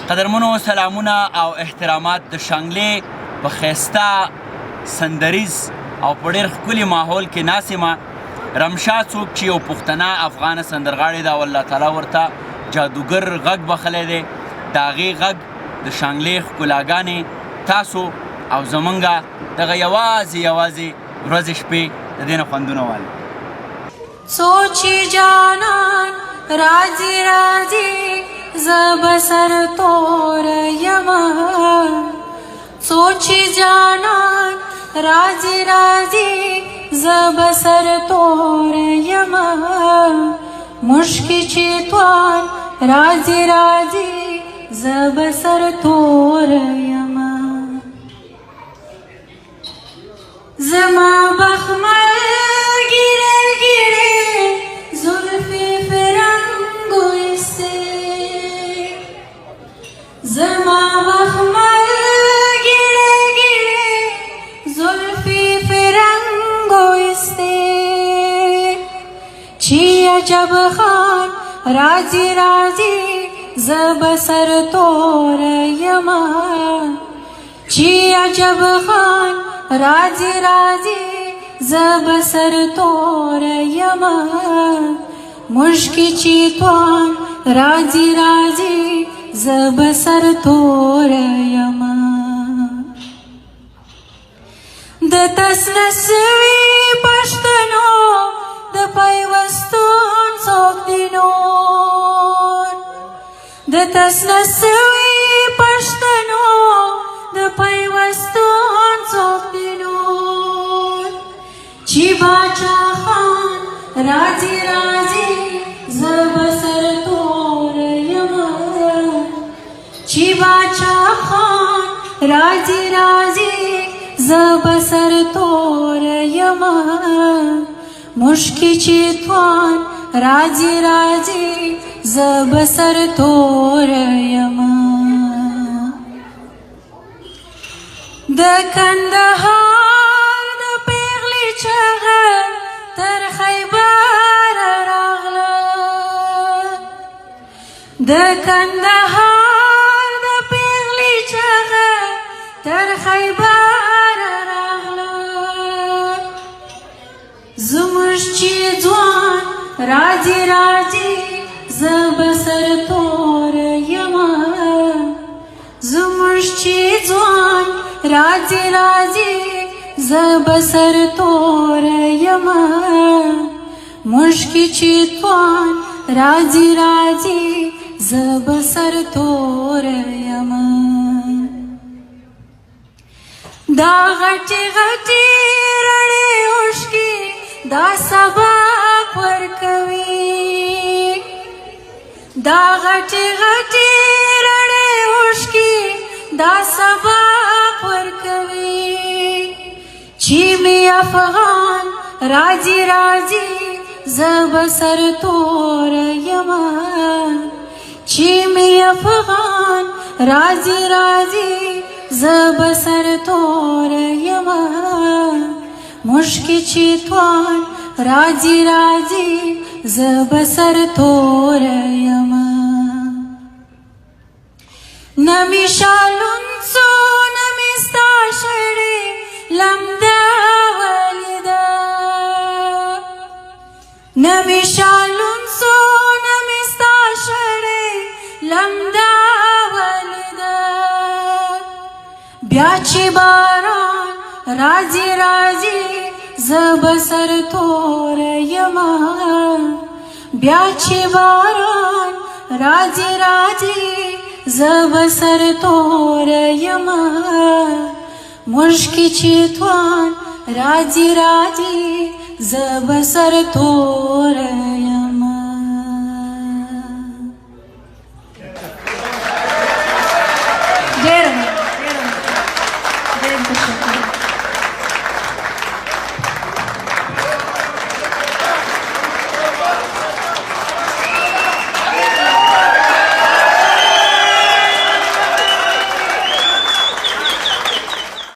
قدرمنو سلامونه او احترامات د شانګلې په ښایسته سندریز او په ډېر ښکلي ماحول کې ناسمه رمشا څوک چې یو پښتنه افغانه سندرغاړې ده او الله تعالی ورته جادوګر غږ بخلی دی د هغې غږ د شانګلې ښکلاګانې تاسو او زمونږه دغه یوازې ورځې شپې د دې نه خوندونه والي سوچی جانان راځي راځي زه به سر تور یمه سوچی جانان راځي راځي زه به سر تور یمه مشکې چې توان راځي راځي زه به سر تور یمه زما بخمل ګیره ګیره زلفې فرنګو ایسته زما بخمل ګیره ګیره زلفې فرنګو ایسته چې عجب خان راځي راځي زه به سر تور یمه چې عجب خان راځي راځي زه به سر تور یمه مشکې چې توان راځي راځي زه به سر تور یمه د تس نسوي پښتنو د پیوستون څوک دی نور د تس نسوي پښتنو د پیوستون څوک دی نور چې باچا خان راځي راځي زه به سر تور یمه چې باچا خان راځي راځي زه به سر تور یمه مشکې چې توان راځي راځي زه به سر تور یمه د کندهار د پیغلې چغه تر خیبر راغله د کندهار د پیغلې چغه تر خیبر راغله زموږ چې ځوان راځي راځي زه به سر تور یمه زموږ چې ځوان راځي راځي زه به سر تور یمه مشکې چې توان راځي راځي زه به سر تور یمه دا غټې غټې رڼې اوښکې دا سبق ورکوي دا غټې غټې رڼې اوښکې دا سبق ورکوي چې می افغان راځي راځي زه به سر تور یمه چې می افغان راځي راځي زه به سر تور یمه مشکې چې توان راځي راځي زه به سر تور یمه نمی شالون سو نمی ستا شړې لمده ولیده نمی شالون سو نمی ستا شړې لمده ولیده بیا چې باران راځي راځي زه به سر تور یمه بیا چې باران راځي راځي زه به سر تور یمه مشکې چې توان راځي راځي زه به سر تور یمه